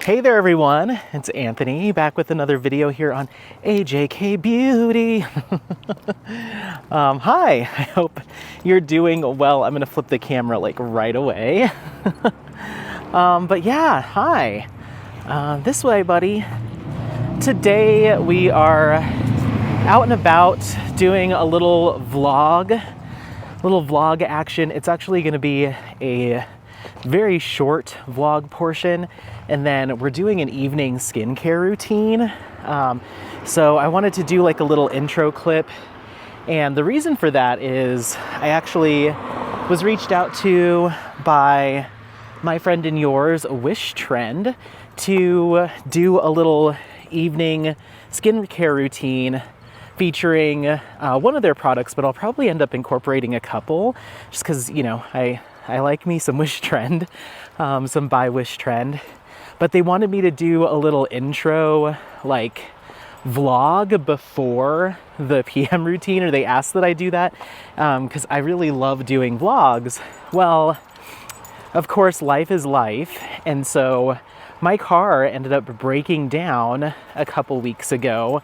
Hey there everyone, it's Anthony back with another video here on AJK Beauty. Hi, I hope you're doing well. I'm gonna flip the camera like right away. But yeah, hi. This way, buddy. Today we are out and about doing a little vlog action. It's actually gonna be a very short vlog portion, and then we're doing an evening skincare routine. So I wanted to do like a little intro clip, and the reason for that is I actually was reached out to by my friend and yours, Wishtrend, to do a little evening skincare routine featuring one of their products, but I'll probably end up incorporating a couple just because, you know, I like me some Wishtrend, some by Wishtrend, but they wanted me to do a little intro, like vlog before the PM routine, or they asked that I do that, because I really love doing vlogs. Well, of course, life is life, and so my car ended up breaking down a couple weeks ago,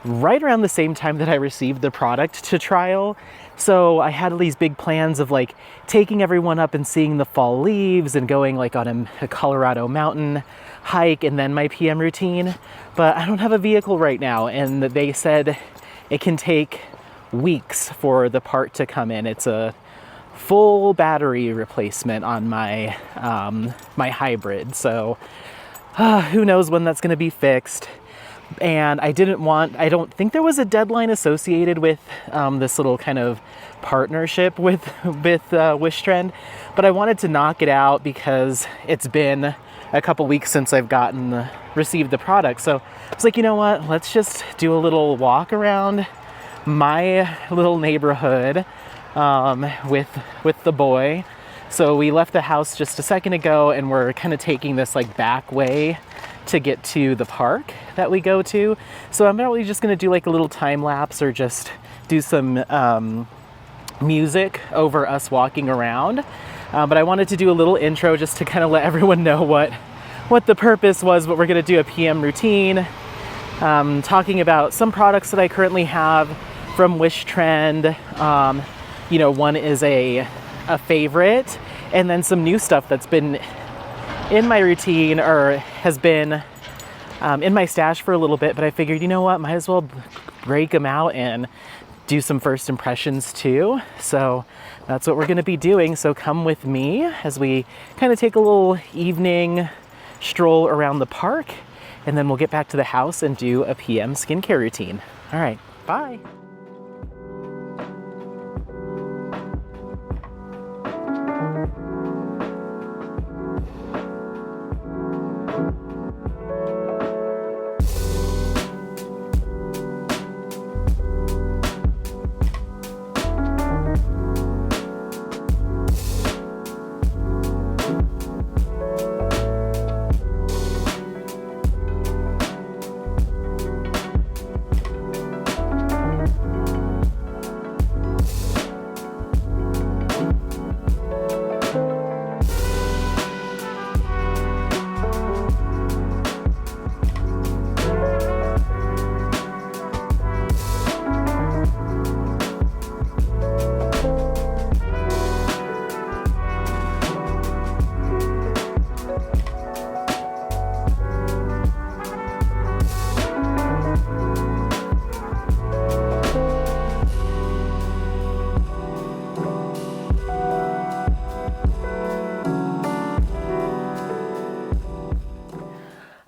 right around the same time that I received the product to trial. So I had these big plans of like taking everyone up and seeing the fall leaves and going like on a Colorado mountain hike and then my PM routine. But I don't have a vehicle right now, and they said it can take weeks for the part to come in. It's a full battery replacement on my my hybrid. So who knows when that's going to be fixed. And I don't think there was a deadline associated with this little kind of partnership with Wishtrend, but I wanted to knock it out because it's been a couple weeks since I've received the product. So I was like, you know what, let's just do a little walk around my little neighborhood with the boy. So we left the house just a second ago, and we're kind of taking this like back way to get to the park that we go to. So I'm probably just gonna do like a little time lapse or just do some music over us walking around. But I wanted to do a little intro just to kind of let everyone know what the purpose was. But we're gonna do a PM routine, talking about some products that I currently have from Wishtrend. You know, one is a favorite, and then some new stuff that's been in my routine or has been in my stash for a little bit, but I figured, you know what, might as well break them out and do some first impressions too. So that's what we're going to be doing. So come with me as we kind of take a little evening stroll around the park, and then we'll get back to the house and do a PM skincare routine. All right, bye.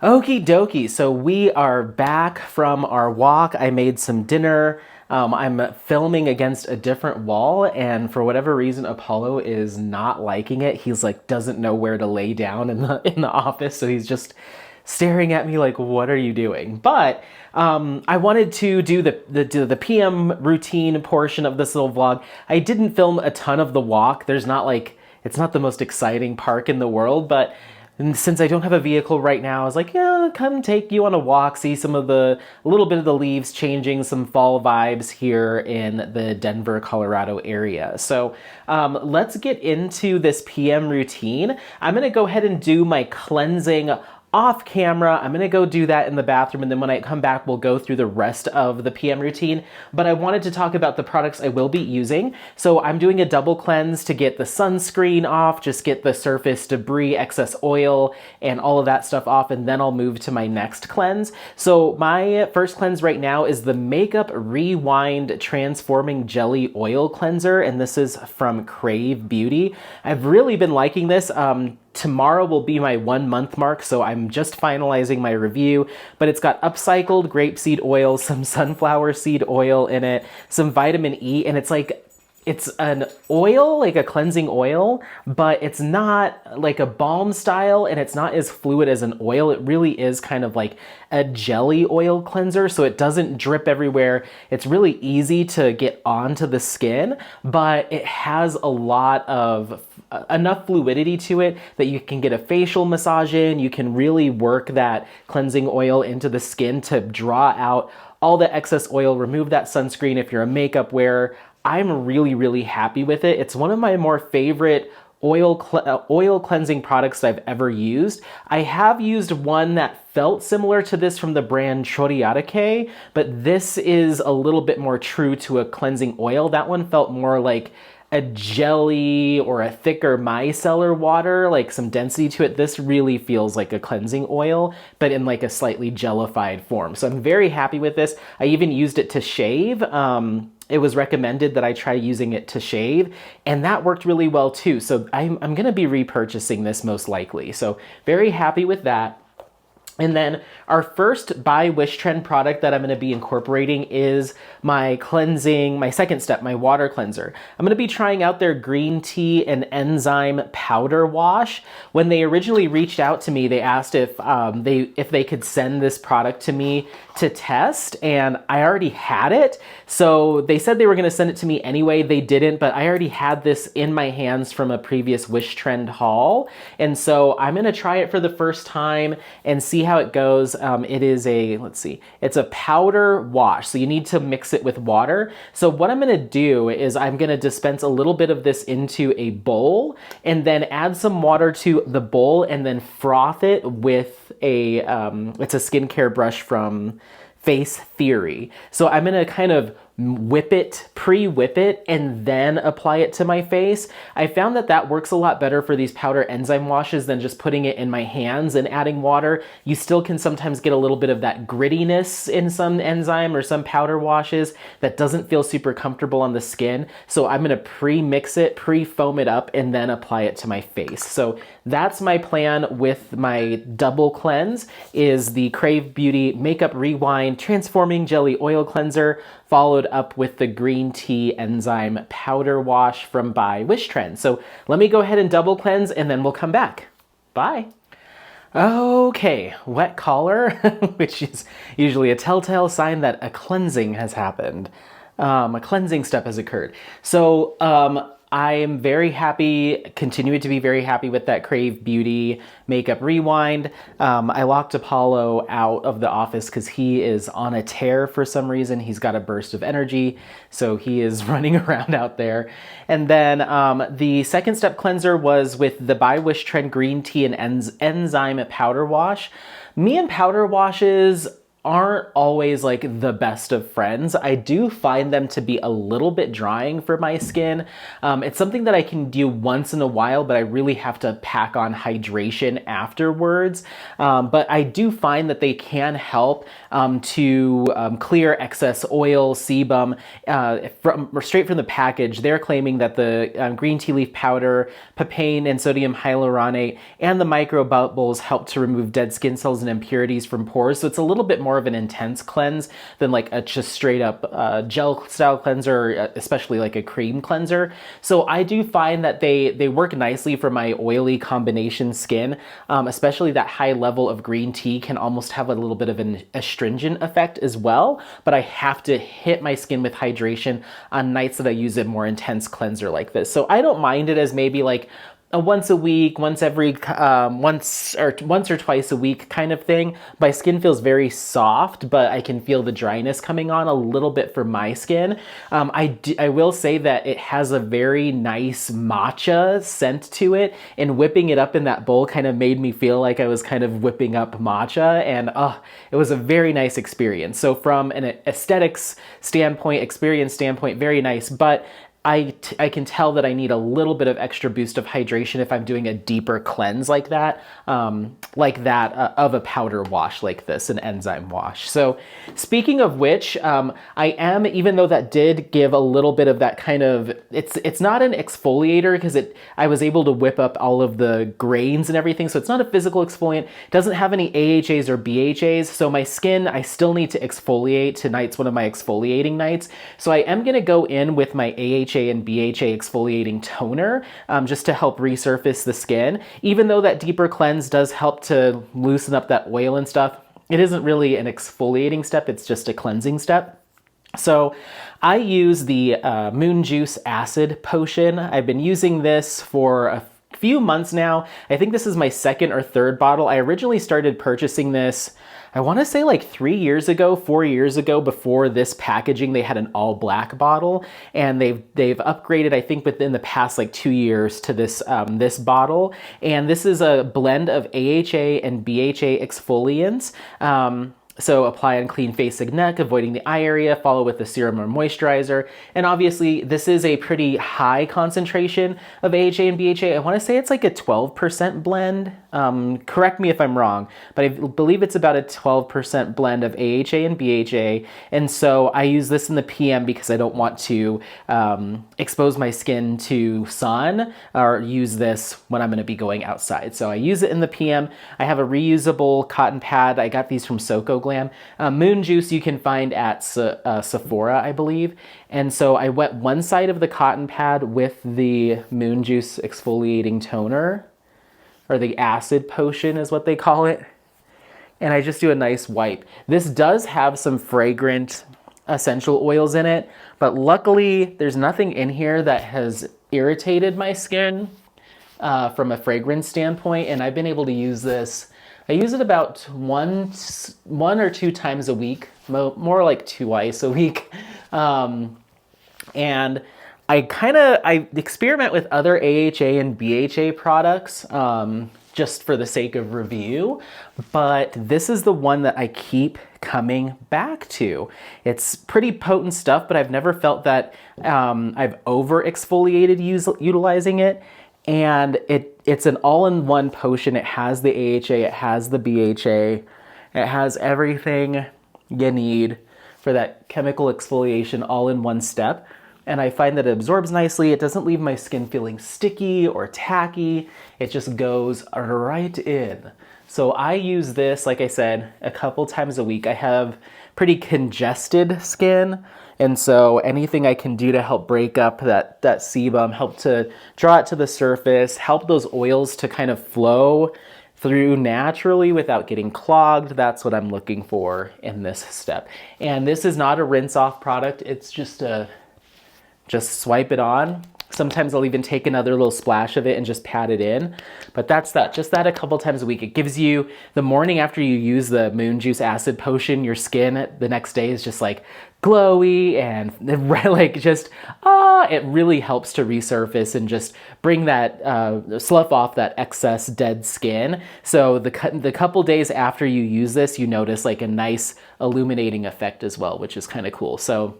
Okie dokie, so we are back from our walk. I made some dinner. I'm filming against a different wall, and for whatever reason, Apollo is not liking it. He's like, doesn't know where to lay down in the office, so he's just staring at me like, what are you doing? But I wanted to do the PM routine portion of this little vlog. I didn't film a ton of the walk. It's not the most exciting park in the world, but And since I don't have a vehicle right now, I was like, yeah, come take you on a walk, see a little bit of the leaves changing, some fall vibes here in the Denver, Colorado area. So let's get into this PM routine. I'm gonna go ahead and do my cleansing off camera. I'm gonna go do that in the bathroom, and then when I come back, we'll go through the rest of the PM routine. But I wanted to talk about the products I will be using. So I'm doing a double cleanse to get the sunscreen off, just get the surface debris, excess oil, and all of that stuff off, and then I'll move to my next cleanse. So my first cleanse right now is the Makeup Rewind Transforming Jelly Oil Cleanser, and this is from Crave Beauty. I've really been liking this. Tomorrow will be my 1 month mark, so I'm just finalizing my review, but it's got upcycled grapeseed oil, some sunflower seed oil in it, some vitamin E, and it's an oil, like a cleansing oil, but it's not like a balm style, and it's not as fluid as an oil. It really is kind of like a jelly oil cleanser, so it doesn't drip everywhere. It's really easy to get onto the skin, but it has a lot of enough fluidity to it that you can get a facial massage in. You can really work that cleansing oil into the skin to draw out all the excess oil, remove that sunscreen if you're a makeup wearer. I'm really, really happy with it. It's one of my more favorite oil cleansing products I've ever used. I have used one that felt similar to this from the brand Choriarake, but this is a little bit more true to a cleansing oil. That one felt more like a jelly or a thicker micellar water, like some density to it. This really feels like a cleansing oil, but in like a slightly jellified form. So I'm very happy with this. I even used it to shave. It was recommended that I try using it to shave, and that worked really well too. So I'm gonna be repurchasing this most likely. So very happy with that. And then our first by Wishtrend product that I'm gonna be incorporating is my second step, my water cleanser. I'm gonna be trying out their green tea and enzyme powder wash. When they originally reached out to me, they asked if they could send this product to me to test, and I already had it. So they said they were gonna send it to me anyway. They didn't, but I already had this in my hands from a previous Wishtrend haul. And so I'm gonna try it for the first time and see how it goes. It is it's a powder wash, so you need to mix it with water. So what I'm gonna do is I'm gonna dispense a little bit of this into a bowl and then add some water to the bowl and then froth it with it's a skincare brush from Face Theory. So I'm gonna kind of pre-whip it, and then apply it to my face. I found that that works a lot better for these powder enzyme washes than just putting it in my hands and adding water. You still can sometimes get a little bit of that grittiness in some enzyme or some powder washes that doesn't feel super comfortable on the skin. So I'm gonna pre-mix it, pre-foam it up, and then apply it to my face. So that's my plan with my double cleanse, is the Crave Beauty Makeup Rewind Transforming Jelly Oil Cleanser, followed up with the green tea enzyme powder wash from by Wishtrend. So let me go ahead and double cleanse, and then we'll come back. Bye. Okay, wet collar, which is usually a telltale sign that a cleansing has happened. A cleansing step has occurred. So I am very happy, continuing to be very happy with that Crave Beauty Makeup Rewind. I locked Apollo out of the office because he is on a tear for some reason. He's got a burst of energy, so he is running around out there. And then the second step cleanser was with the by Wishtrend Green Tea and Enzyme Powder Wash. Me and powder washes aren't always like the best of friends. I do find them to be a little bit drying for my skin. It's something that I can do once in a while, but I really have to pack on hydration afterwards. But I do find that they can help to clear excess oil, sebum, straight from the package. They're claiming that the green tea leaf powder, papain, and sodium hyaluronate, and the micro bubbles help to remove dead skin cells and impurities from pores. So it's a little bit more of an intense cleanse than like a just straight up gel style cleanser, especially like a cream cleanser. So I do find that they work nicely for my oily combination skin, especially that high level of green tea can almost have a little bit of an astringent effect as well, but I have to hit my skin with hydration on nights that I use a more intense cleanser like this. So I don't mind it as maybe like a once a week, once or twice a week kind of thing. My skin feels very soft, but I can feel the dryness coming on a little bit for my skin. I will say that it has a very nice matcha scent to it, and whipping it up in that bowl kind of made me feel like I was kind of whipping up matcha, and it was a very nice experience. So from an aesthetics standpoint, experience standpoint, very nice, but I can tell that I need a little bit of extra boost of hydration if I'm doing a deeper cleanse like that of a powder wash like this, an enzyme wash. So speaking of which, I am, even though that did give a little bit of that kind of, it's not an exfoliator because I was able to whip up all of the grains and everything, so it's not a physical exfoliant. It doesn't have any AHAs or BHAs, so my skin, I still need to exfoliate. Tonight's one of my exfoliating nights, so I am gonna go in with my AHA and BHA exfoliating toner just to help resurface the skin. Even though that deeper cleanse does help to loosen up that oil and stuff, it isn't really an exfoliating step, it's just a cleansing step. So I use the Moon Juice Acid Potion. I've been using this for a few months now. I think this is my second or third bottle. I originally started purchasing this, I want to say like 3 years ago, 4 years ago. Before this packaging, they had an all black bottle, and they've upgraded, I think, within the past like 2 years to this this bottle. And this is a blend of AHA and BHA exfoliants. So apply on clean face and neck, avoiding the eye area, follow with the serum or moisturizer. And obviously this is a pretty high concentration of AHA and BHA. I want to say it's like a 12% blend. Correct me if I'm wrong, but I believe it's about a 12% blend of AHA and BHA. And so I use this in the PM because I don't want to expose my skin to sun or use this when I'm going to be going outside. So I use it in the PM. I have a reusable cotton pad. I got these from Soko Glam. Moon Juice you can find at Sephora, I believe. And so I wet one side of the cotton pad with the Moon Juice exfoliating toner, or the acid potion is what they call it. And I just do a nice wipe. This does have some fragrant essential oils in it, but luckily there's nothing in here that has irritated my skin from a fragrance standpoint. And I've been able to use this. I use it about one or two times a week, more like twice a week. And I experiment with other AHA and BHA products just for the sake of review, but this is the one that I keep coming back to. It's pretty potent stuff, but I've never felt that I've over exfoliated utilizing it. And it's an all-in-one potion. It has the AHA, it has the BHA, it has everything you need for that chemical exfoliation all in one step. And I find that it absorbs nicely. It doesn't leave my skin feeling sticky or tacky. It just goes right in. So I use this, like I said, a couple times a week. I have pretty congested skin, and so anything I can do to help break up that sebum, help to draw it to the surface, help those oils to kind of flow through naturally without getting clogged, that's what I'm looking for in this step. And this is not a rinse off product. It's just swipe it on. Sometimes I'll even take another little splash of it and just pat it in. But that's that, just that a couple times a week. It gives you, the morning after you use the Moon Juice Acid Potion, your skin the next day is just like glowy and like just, it really helps to resurface and just bring that, slough off that excess dead skin. So the couple days after you use this, you notice like a nice illuminating effect as well, which is kind of cool. So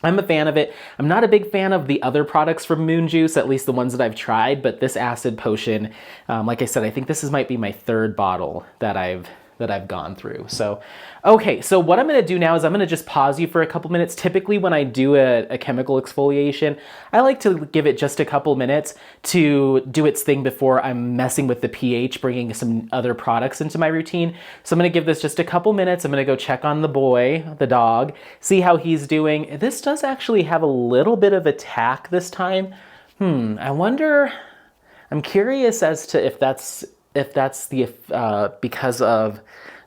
I'm a fan of it. I'm not a big fan of the other products from Moon Juice, at least the ones that I've tried, but this acid potion, like I said, I think this might be my third bottle that I've gone through. So, okay, so what I'm gonna do now is I'm gonna just pause you for a couple minutes. Typically when I do a chemical exfoliation, I like to give it just a couple minutes to do its thing before I'm messing with the pH, bringing some other products into my routine. So I'm gonna give this just a couple minutes. I'm gonna go check on the boy, the dog, see how he's doing. This does actually have a little bit of attack this time. I wonder, I'm curious as to if that's because of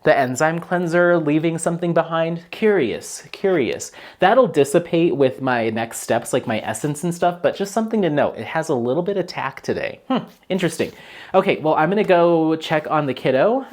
the enzyme cleanser leaving something behind? Curious, curious. That'll dissipate with my next steps, like my essence and stuff, but just something to note. It has a little bit of tack today. Interesting. Okay, well, I'm gonna go check on the kiddo,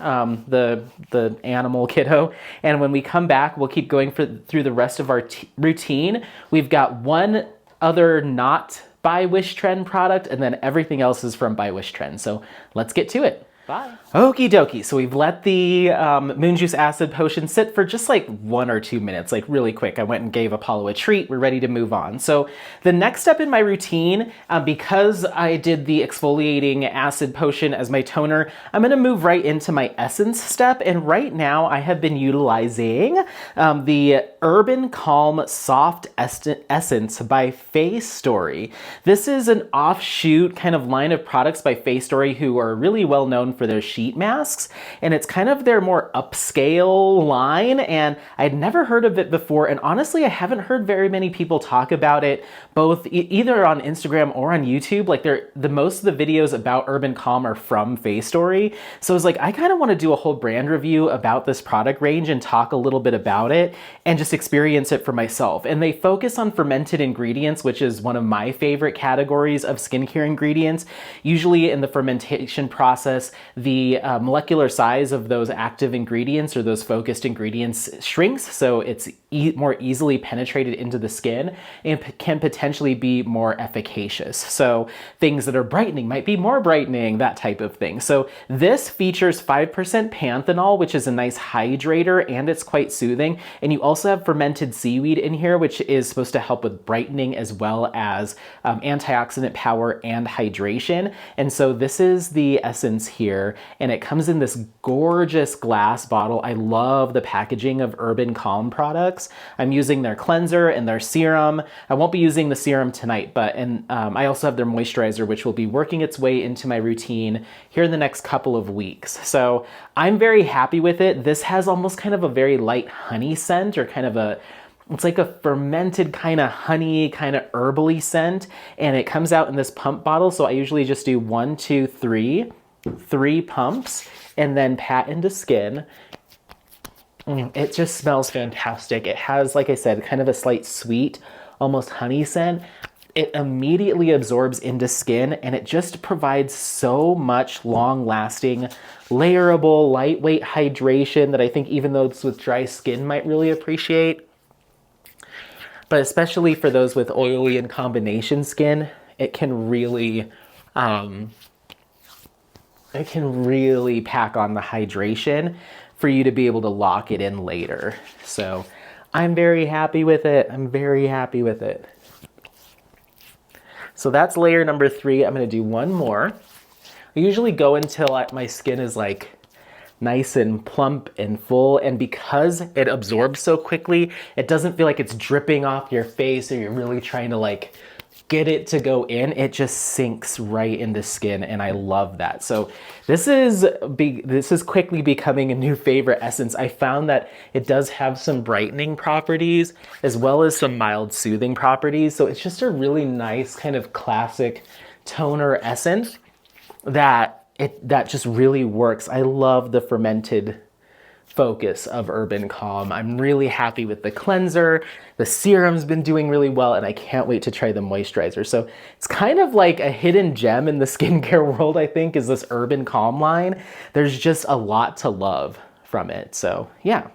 the animal kiddo, and when we come back, we'll keep going through the rest of our routine. We've got one other not by Wishtrend product, and then everything else is from by Wishtrend. So let's get to it. Bye. Okie dokie. So we've let the moon juice acid potion sit for just like 1 or 2 minutes, like really quick. I went and gave Apollo a treat. We're ready to move on. So the next step in my routine, because I did the exfoliating acid potion as my toner, I'm going to move right into my essence step. And right now I have been utilizing the Urban Calm Soft Essence by Face Story. This is an offshoot kind of line of products by Face Story, who are really well known for their sheet masks, and it's kind of their more upscale line, and I'd never heard of it before, and honestly I haven't heard very many people talk about it, both either on Instagram or on YouTube. Like the most of the videos about Urban Calm are from Face Story, so I was like, I kind of want to do a whole brand review about this product range and talk a little bit about it and just experience it for myself. And they focus on fermented ingredients, which is one of my favorite categories of skincare ingredients. Usually in the fermentation process, the molecular size of those active ingredients or those focused ingredients shrinks, so it's more easily penetrated into the skin and can potentially be more efficacious. So things that are brightening might be more brightening, that type of thing. So this features 5% panthenol, which is a nice hydrator, and it's quite soothing. And you also have fermented seaweed in here, which is supposed to help with brightening as well as antioxidant power and hydration. And so this is the essence here, and it comes in this gorgeous glass bottle. I love the packaging of Urban Calm products. I'm using their cleanser and their serum. I won't be using the serum tonight, but I also have their moisturizer, which will be working its way into my routine here in the next couple of weeks. So I'm very happy with it. This has almost kind of a very light honey scent, or kind of it's like a fermented kind of honey, kind of herbally scent, and it comes out in this pump bottle. So I usually just do 1, 2, 3 pumps and then pat into skin. It just smells fantastic. It has, like I said, kind of a slight sweet, almost honey scent. It immediately absorbs into skin, and it just provides so much long-lasting, layerable, lightweight hydration that I think even those with dry skin might really appreciate. But especially for those with oily and combination skin, it can really pack on the hydration for you to be able to lock it in later. So I'm very happy with it. I'm very happy with it. So that's layer number 3. I'm going to do one more. I usually go until my skin is like nice and plump and full, and because it absorbs so quickly, it doesn't feel like it's dripping off your face or you're really trying to like get it to go in. It just sinks right into skin, and I love that. So this is quickly becoming a new favorite essence. I found that it does have some brightening properties as well as some mild soothing properties. So it's just a really nice kind of classic toner essence that just really works. I love the fermented focus of Urban Calm. I'm really happy with the cleanser. The serum's been doing really well, and I can't wait to try the moisturizer. So it's kind of like a hidden gem in the skincare world, I think, is this Urban Calm line. There's just a lot to love from it. So yeah.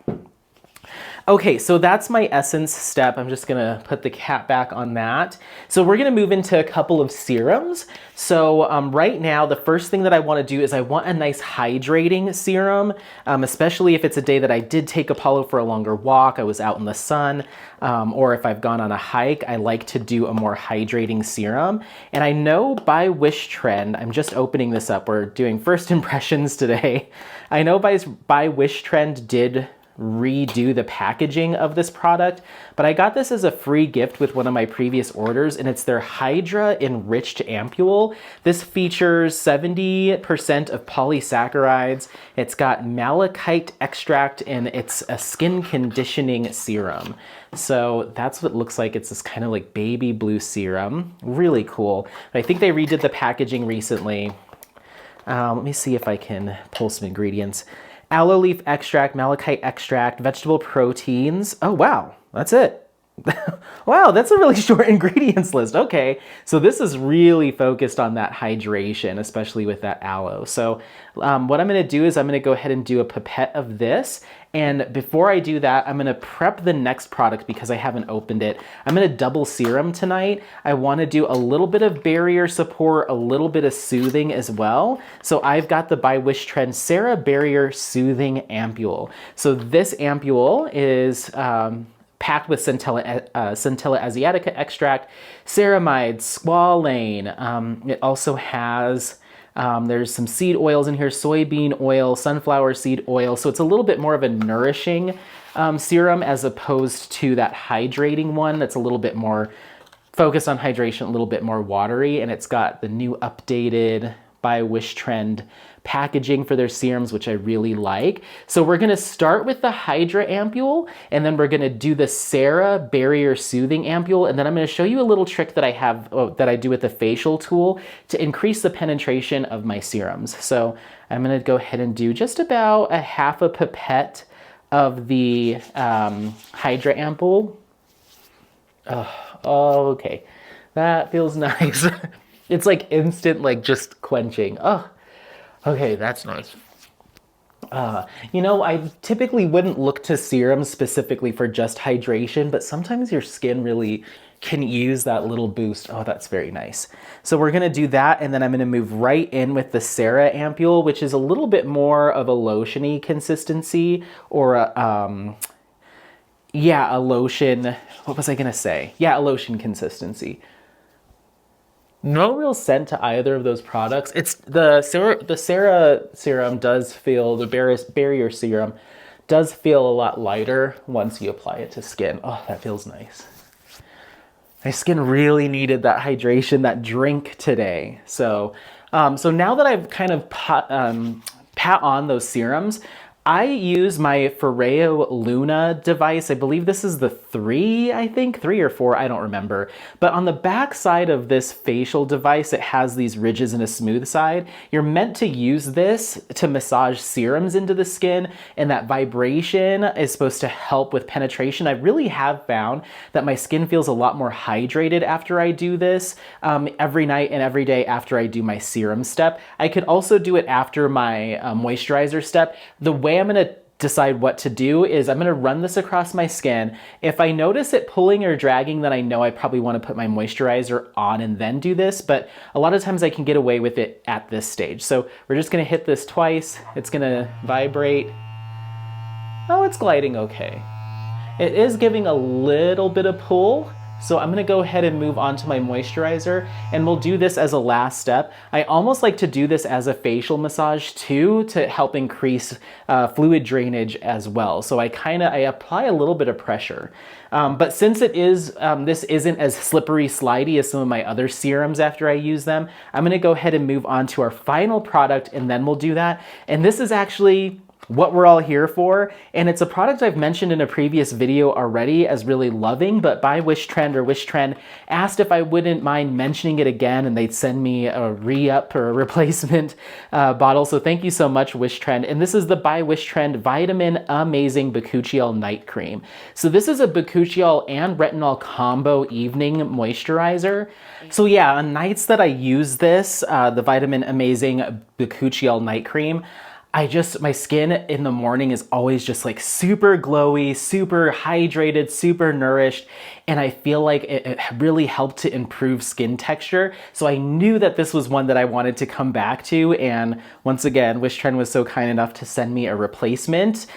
Okay, so that's my essence step. I'm just gonna put the cap back on that. So we're gonna move into a couple of serums. So right now, the first thing that I wanna do is I want a nice hydrating serum, especially if it's a day that I did take Apollo for a longer walk, I was out in the sun, or if I've gone on a hike, I like to do a more hydrating serum. And I know by Wishtrend, I'm just opening this up, we're doing first impressions today. I know by Wishtrend did redo the packaging of this product, but I got this as a free gift with one of my previous orders, and it's their Hydra Enriched Ampule. This features 70% of polysaccharides. It's got malachite extract, and it's a skin conditioning serum. So that's what it looks like. It's this kind of like baby blue serum. Really cool. I think they redid the packaging recently. Let me see if I can pull some ingredients. aloe leaf extract, malachite extract, vegetable proteins. Oh, wow, that's it. Wow, that's a really short ingredients list. Okay, so this is really focused on that hydration, especially with that aloe. So what I'm gonna do is I'm gonna go ahead and do a pipette of this. And before I do that, I'm gonna prep the next product because I haven't opened it. I'm gonna double serum tonight. I wanna do a little bit of barrier support, a little bit of soothing as well. So I've got the by Wishtrend Sarah Barrier Soothing Ampule. So this ampule is, packed with Centella asiatica extract, ceramide, squalane. It also has, there's some seed oils in here, soybean oil, sunflower seed oil. So it's a little bit more of a nourishing serum as opposed to that hydrating one that's a little bit more focused on hydration, a little bit more watery. And it's got the new updated by Wishtrend packaging for their serums, which I really like. So we're gonna start with the Hydra Ampule, and then we're gonna do the Sarah Barrier Soothing Ampule, and then I'm gonna show you a little trick that I have, that I do with the facial tool to increase the penetration of my serums. So I'm gonna go ahead and do just about a half a pipette of the Hydra Ampule. Oh, okay, that feels nice. It's like instant, like just quenching. Oh, okay, that's nice. You know, I typically wouldn't look to serums specifically for just hydration, but sometimes your skin really can use that little boost. Oh, that's very nice. So we're gonna do that, and then I'm gonna move right in with the Sarah Ampule, which is a little bit more of a lotiony consistency, or yeah, a lotion. What was I gonna say? Yeah, a lotion consistency. No real scent to either of those products. It's the Sarah serum does feel, the barrier serum does feel a lot lighter once you apply it to skin. Oh, that feels nice. My skin really needed that hydration, that drink today. So, so now that I've kind of pat on those serums, I use my Foreo Luna device. I believe this is the 3, I think, 3 or 4, I don't remember. But on the back side of this facial device, it has these ridges and a smooth side. You're meant to use this to massage serums into the skin, and that vibration is supposed to help with penetration. I really have found that my skin feels a lot more hydrated after I do this every night and every day after I do my serum step. I could also do it after my moisturizer step. The way I'm gonna decide what to do is I'm gonna run this across my skin. If I notice it pulling or dragging, then I know I probably wanna put my moisturizer on and then do this, but a lot of times I can get away with it at this stage. So we're just gonna hit this twice. It's gonna vibrate. Oh, it's gliding okay. It is giving a little bit of pull, so I'm gonna go ahead and move on to my moisturizer, and we'll do this as a last step. I almost like to do this as a facial massage too, to help increase fluid drainage as well. So I apply a little bit of pressure. But since it is, this isn't as slippery slidey as some of my other serums after I use them, I'm gonna go ahead and move on to our final product, and then we'll do that. And this is actually what we're all here for, and it's a product I've mentioned in a previous video already as really loving, but by Wishtrend asked if I wouldn't mind mentioning it again, and they'd send me a re-up or a replacement bottle. So thank you so much, Wishtrend. And this is the by Wishtrend Vitamin Amazing Bakuchiol Night Cream. So this is a bakuchiol and retinol combo evening moisturizer. So yeah, on nights that I use this, the Vitamin Amazing Bakuchiol Night Cream, my skin in the morning is always just like super glowy, super hydrated, super nourished, and I feel like it really helped to improve skin texture. So I knew that this was one that I wanted to come back to, and once again, Wishtrend was so kind enough to send me a replacement,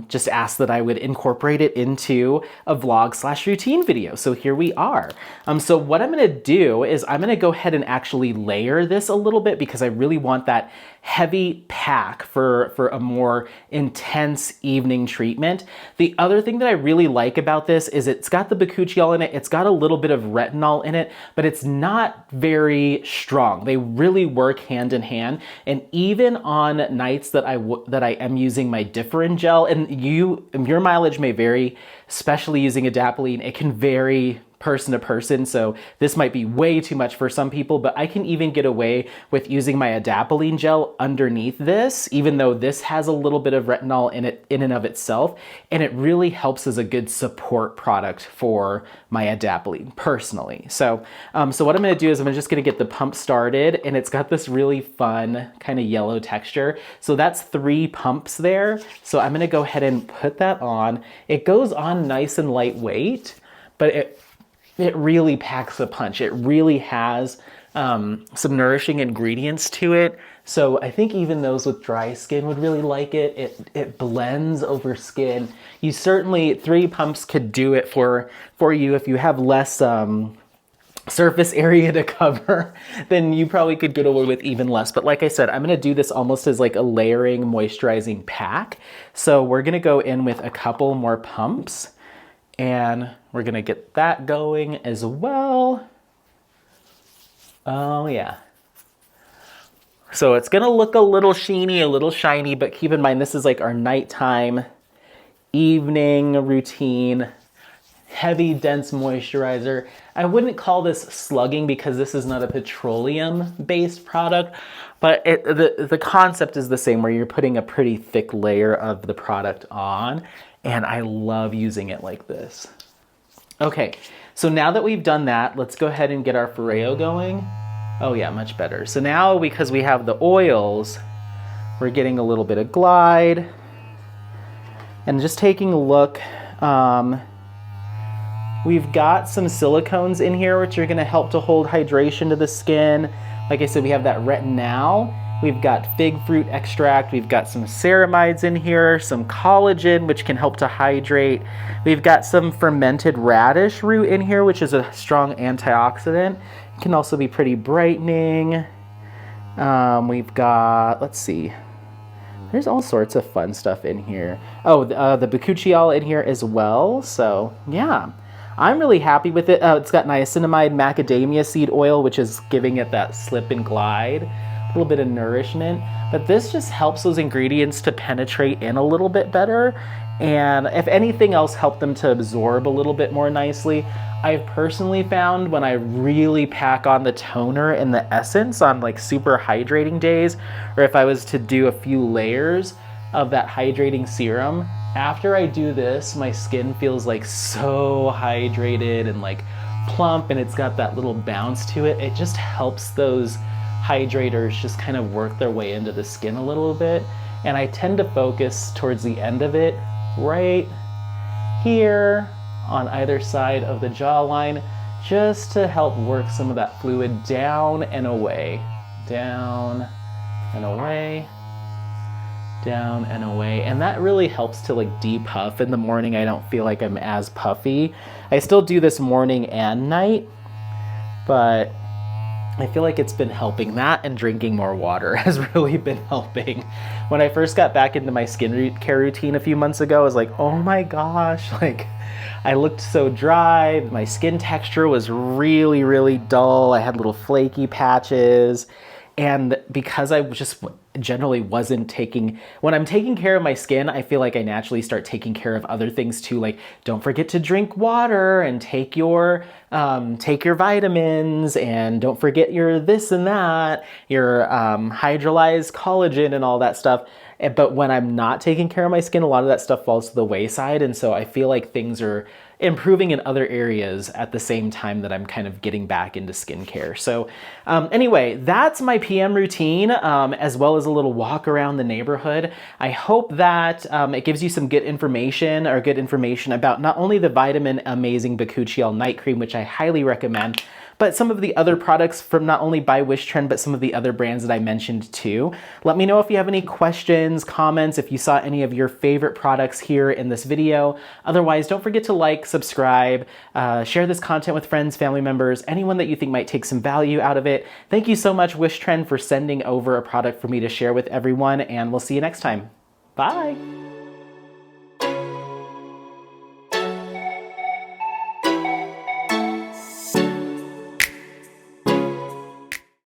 just asked that I would incorporate it into a vlog/routine video. So here we are. So what I'm gonna do is I'm gonna go ahead and actually layer this a little bit because I really want that heavy pack for a more intense evening treatment. The other thing that I really like about this is it's got the bakuchiol in it, it's got a little bit of retinol in it, but it's not very strong. They really work hand in hand, and even on nights that I am using my Differin gel, and your mileage may vary, especially using adapalene, it can vary person to person, so this might be way too much for some people, but I can even get away with using my adapalene gel underneath this, even though this has a little bit of retinol in it in and of itself, and it really helps as a good support product for my adapalene personally. So, so what I'm gonna do is I'm just gonna get the pump started, and it's got this really fun kind of yellow texture. So that's 3 pumps there. So I'm gonna go ahead and put that on. It goes on nice and lightweight, but it really packs a punch. It really has some nourishing ingredients to it. So I think even those with dry skin would really like it. It blends over skin. You certainly, 3 pumps could do it for you. If you have less surface area to cover, then you probably could get away with even less. But like I said, I'm gonna do this almost as like a layering moisturizing pack. So we're gonna go in with a couple more pumps, and we're gonna get that going as well. Oh yeah. So it's gonna look a little sheeny, a little shiny, but keep in mind this is like our nighttime, evening routine, heavy, dense moisturizer. I wouldn't call this slugging because this is not a petroleum-based product, but the concept is the same, where you're putting a pretty thick layer of the product on, and I love using it like this. Okay, so now that we've done that, let's go ahead and get our Foreo going. Oh yeah, much better. So now, because we have the oils, we're getting a little bit of glide, and just taking a look, we've got some silicones in here which are gonna help to hold hydration to the skin. Like I said, we have that retinol, we've got fig fruit extract, we've got some ceramides in here, some collagen which can help to hydrate. We've got some fermented radish root in here, which is a strong antioxidant. It can also be pretty brightening. We've got, let's see, there's all sorts of fun stuff in here. Oh, the bakuchiol in here as well. So yeah, I'm really happy with it. It's got niacinamide macadamia seed oil, which is giving it that slip and glide, a little bit of nourishment. But this just helps those ingredients to penetrate in a little bit better. And if anything else, help them to absorb a little bit more nicely. I've personally found when I really pack on the toner and the essence on like super hydrating days, or if I was to do a few layers of that hydrating serum, after I do this, my skin feels like so hydrated and like plump, and it's got that little bounce to it. It just helps those hydrators just kind of work their way into the skin a little bit. And I tend to focus towards the end of it, right here on either side of the jawline, just to help work some of that fluid down and away, down and away, down and away. And that really helps to like depuff in the morning. I don't feel like I'm as puffy. I still do this morning and night, but I feel like it's been helping. That and drinking more water has really been helping. When I first got back into my skin care routine a few months ago, I was like, oh my gosh, like I looked so dry. My skin texture was really, really dull. I had little flaky patches. And because I just generally wasn't taking, when I'm taking care of my skin, I feel like I naturally start taking care of other things too. Like, don't forget to drink water and take your vitamins, and don't forget your this and that, your hydrolyzed collagen and all that stuff. But when I'm not taking care of my skin, a lot of that stuff falls to the wayside. And so I feel like things are improving in other areas at the same time that I'm kind of getting back into skincare. So anyway, that's my PM routine, as well as a little walk around the neighborhood. I hope that it gives you some good information about not only the Vitamin Amazing Bakuchiol Night Cream, which I highly recommend, but some of the other products from not only by Wishtrend, but some of the other brands that I mentioned too. Let me know if you have any questions, comments, if you saw any of your favorite products here in this video. Otherwise, don't forget to like, subscribe, share this content with friends, family members, anyone that you think might take some value out of it. Thank you so much, Wishtrend, for sending over a product for me to share with everyone, and we'll see you next time. Bye.